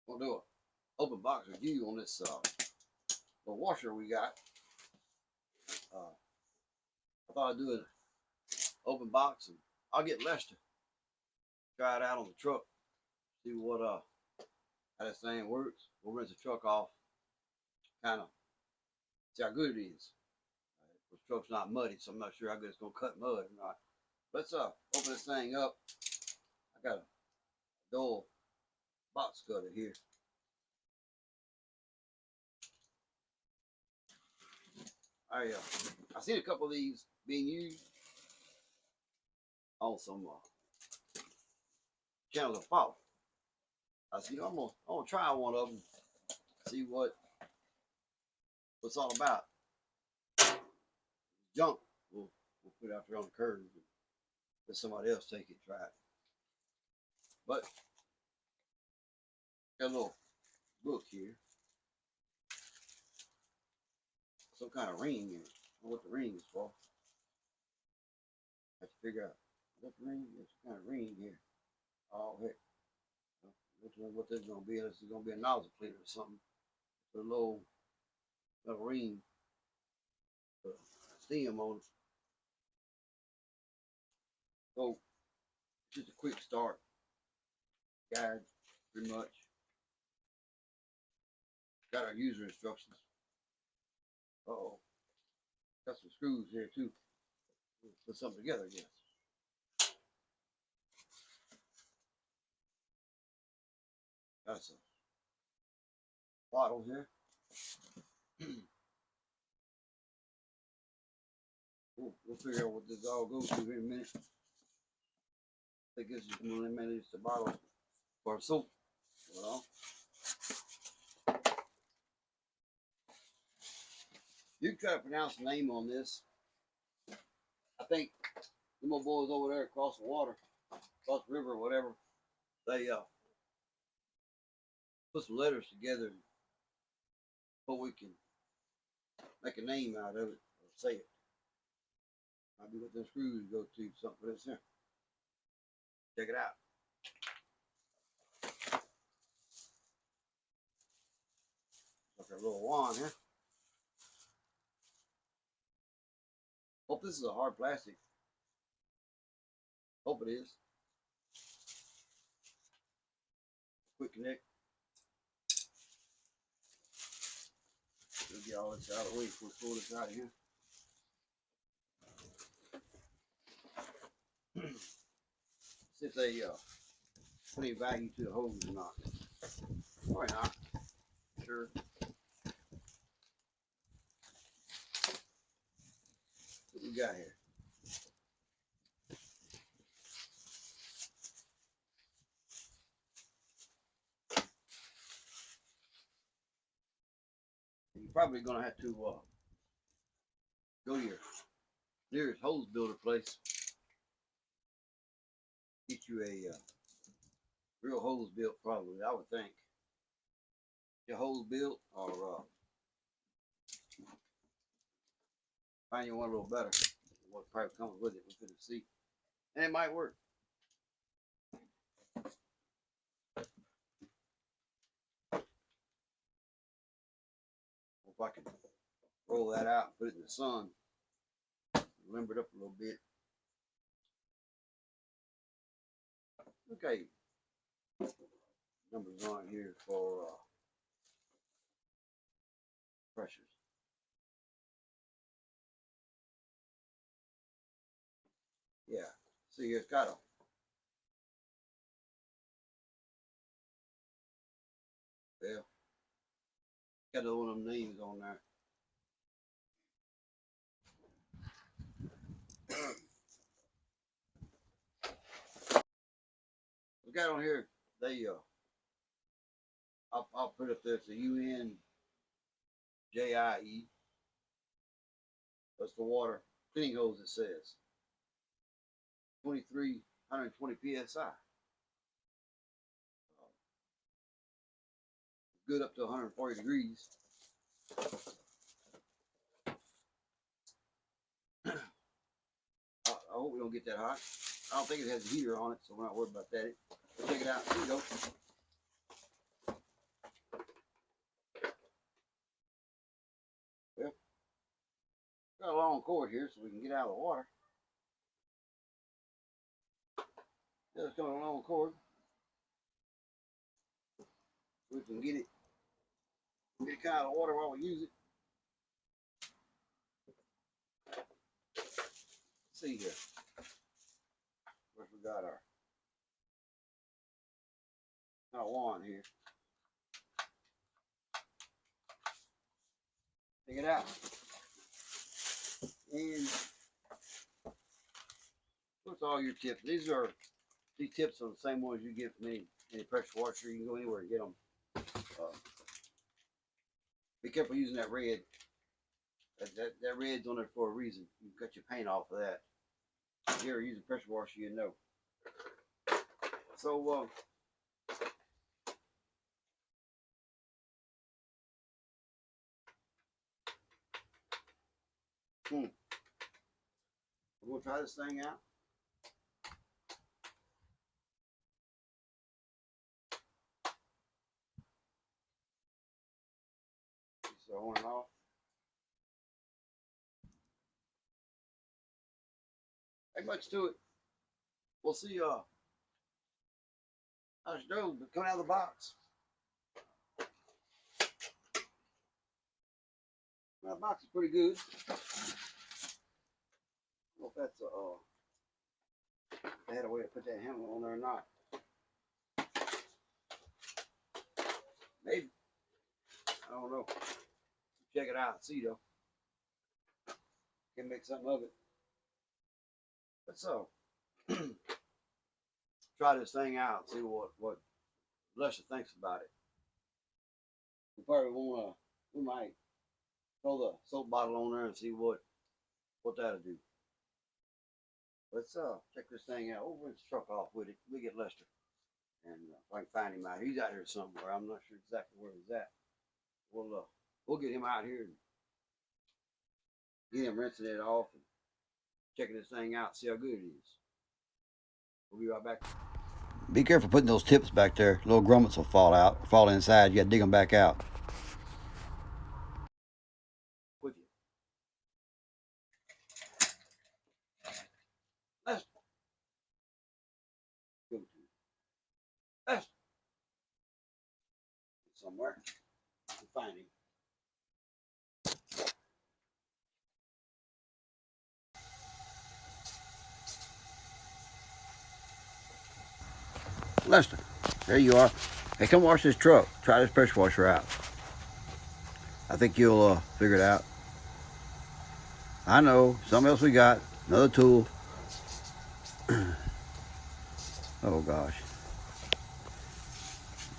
We'll do an open box review on this little washer we got. I thought I'd do an open box, and I'll get Lestah, try it out on the truck, see what how this thing works. We'll rinse the truck off, kind of see how good it is. The truck's not muddy, so I'm not sure how good it's gonna cut mud or not. Let's open this thing up. I got a dull box cutter here. I seen a couple of these being used on some channels of follow. I said, I'm gonna try one of them, see what it's all about. Junk, we'll put it out there on the curb and let somebody else take it, try it. But got a little book here, some kind of ring in it. I don't know what the ring is for. I have to figure out what the ring is. Some kind of ring here. Oh heck, what this is gonna be? This is gonna be a nozzle cleaner or something. With a little ring, stem on it. So just a quick start guide, pretty much. Got our user instructions. Uh-oh. Got some screws here too. We'll put something together, I guess. That's a bottle here. We'll figure out what this all goes to here in a minute. I think this is mainly just a bottle for soap. Well, you can try to pronounce the name on this. I think the little boys over there across the water, across the river or whatever, they put some letters together so we can make a name out of it or say it. Might be what the screws go to, something for this here. Check it out. Like a little wand here. Hope this is a hard plastic. Hope it is. Quick connect. We'll get all this out of the way before we pull this out of here. See if they put any value to the hose or not. Probably not. Sure. What we got here? You're probably gonna have to go to your nearest hose builder place. Get you a real hose built, probably, I would think. Your hose built, or find you one a little better. What probably comes with it, we're gonna see. And it might work. If I can roll that out and put it in the sun, limber it up a little bit. Okay, numbers on here for pressures. Yeah, see here, it's got a got one of them names on there. We got on here, they I'll put up there, it's a UNJIE. That's the water cleaning hose, it says. 120 PSI. Good up to 140 degrees. I hope we don't get that hot. I don't think it has a heater on it, so we're not worried about that. Check it out. Here you go. long cord here so we can get out of the water. Just got a long cord. We can get it kind of water while we use it. Let's see here. What we got our wand here. Take it out. And what's all your tips? These tips are the same ones you get from any pressure washer. You can go anywhere and get them. Be careful using that red. That red's on there for a reason. You cut your paint off of that. If you're using pressure washer, you know. So we're gonna try this thing out. So on and off. Ain't much to it. We'll see how it goes, but coming out of the box. Well, the box is pretty good. I don't know if that's they had a way to put that handle on there or not. Maybe. I don't know. Check it out and see though. Can make something of it. Let's try this thing out and see what Lestah thinks about it. We might throw the soap bottle on there and see what that'll do. Let's check this thing out. We'll rinse the truck off with it. We get Lestah, and if I can find him out here, he's out here somewhere. I'm not sure exactly where he's at. We'll get him out here and get him rinsing it off and checking this thing out, see how good it is. We'll be right back. Be careful putting those tips back there. Little grommets will fall inside. You got to dig them back out. With you. Lestah. Go to Lestah. Somewhere. We'll find him. Lestah, there you are. Hey, come wash this truck. Try this pressure washer out. I think you'll figure it out. I know, something else we got. Another tool. Oh gosh.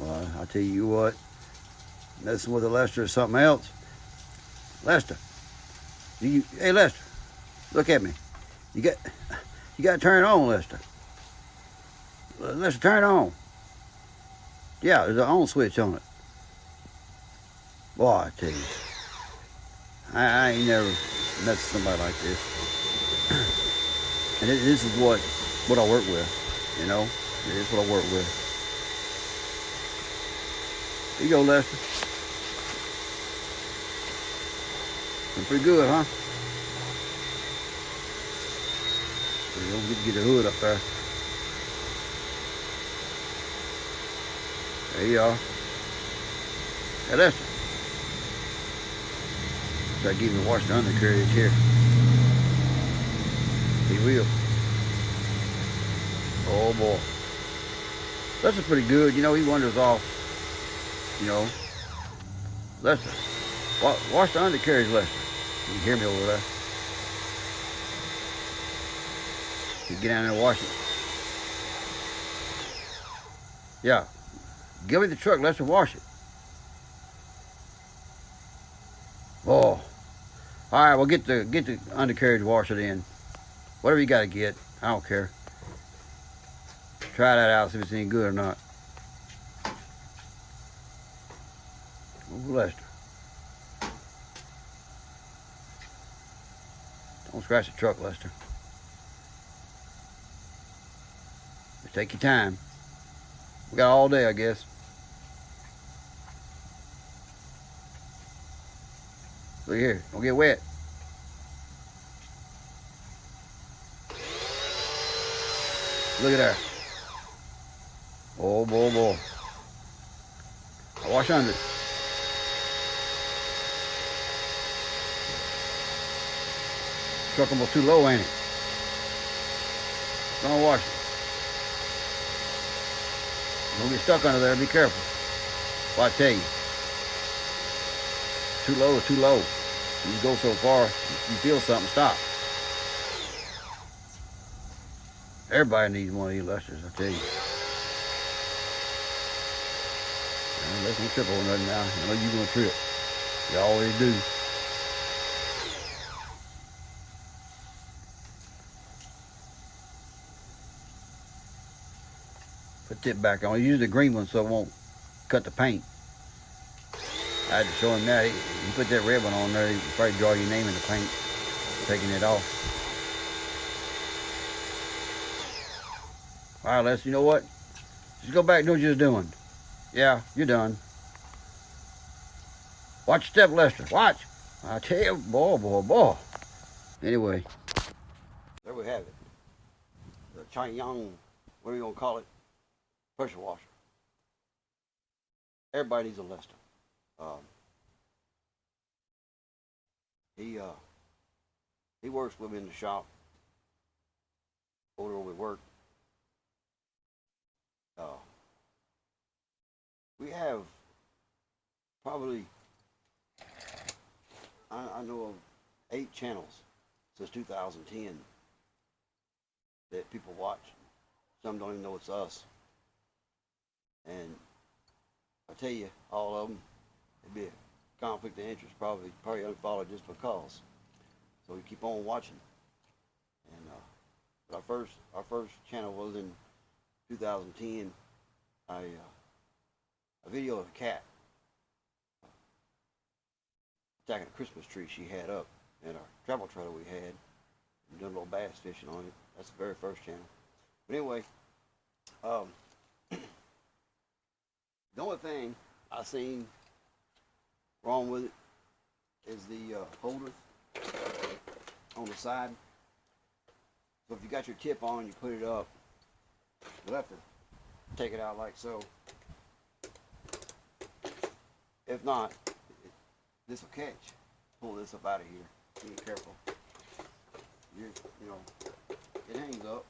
Well, I'll tell you what. Messing with the Lestah is something else. Lestah. Hey Lestah, look at me. You got to turn it on, Lestah. Lestah, turn it on. Yeah, there's an on switch on it. Boy, I tell you, I ain't never met somebody like this. And this is what I work with, you know. This is what I work with. Here you go, Lestah. Looking pretty good, huh? We don't get the hood up there. There you are. Hey, Lestah. Try to get him to wash the undercarriage here. He will. Oh boy. Lestah's pretty good. You know, he wanders off. You know. Lestah. Wash the undercarriage, Lestah. You can hear me over there. You get down there and wash it. Yeah. Give me the truck, Lestah, wash it. Oh. Alright, well get the undercarriage washer then. Whatever you gotta get. I don't care. Try that out, see if it's any good or not. Oh, Lestah. Don't scratch the truck, Lestah. Just take your time. We got all day, I guess. Look here, don't get wet. Look at that. Oh, boy, boy. I wash under it. Truck almost too low, ain't it? Don't wash it. Don't get stuck under there. Be careful. Well, I tell you. Too low is too low. You go so far, you feel something, stop. Everybody needs one of these Lesters, I tell you. Let's don't trip over nothing now. I know you're going to trip. You always do. Put tip back on. Use the green one so it won't cut the paint. I had to show him that. You put that red one on there, you probably draw your name in the paint, taking it off. All right, Les, you know what? Just go back and do what you're doing. Yeah, you're done. Watch your step, Lester. Watch. I tell you, boy, boy, boy. Anyway, there we have it. The Chai-Yang, what are you going to call it? Pressure washer. Everybody needs a Lester. He works with me in the shop over where we work. We have probably, I know of 8 channels since 2010 that people watch. Some don't even know it's us. And I tell you, all of them, it'd be a conflict of interest, probably unfollow just because. So we keep on watching. And but our first channel was in 2010. A video of a cat attacking a Christmas tree she had up in our travel trailer we had. We done a little bass fishing on it. That's the very first channel. But anyway, the only thing I seen wrong with it is the holder on the side. So if you got your tip on, you put it up. You'll have to take it out like so. If not, this will catch. Pull this up out of here. Be careful. You know, it hangs up.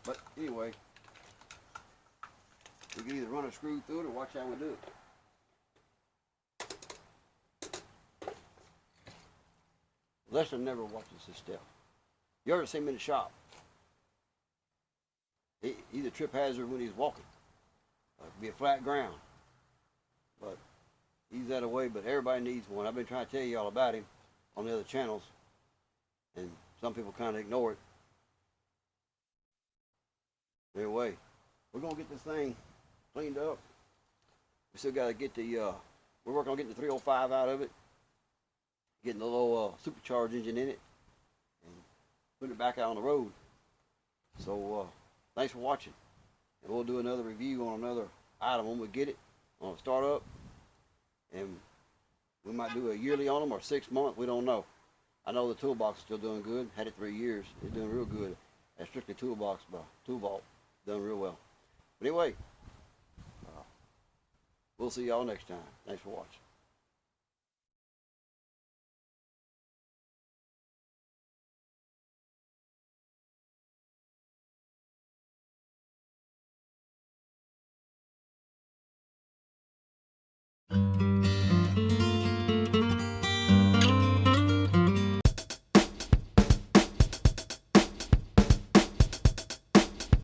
But anyway, we can either run a screw through it or watch how we do it. Lester never watches his step. You ever see him in the shop? He's a trip hazard when he's walking. Be a flat ground. But he's that away, but everybody needs one. I've been trying to tell you all about him on the other channels, and some people kind of ignore it. Anyway, we're going to get this thing cleaned up. We still got to get the, we're working on getting the 305 out of it, getting the little supercharged engine in it, and putting it back out on the road. So, thanks for watching. And we'll do another review on another item when we get it on a startup. And we might do a yearly on them or 6 months. We don't know. I know the toolbox is still doing good. Had it 3 years. It's doing real good. That's strictly toolbox by Tool Vault. Done real well. But anyway, we'll see y'all next time. Thanks for watching.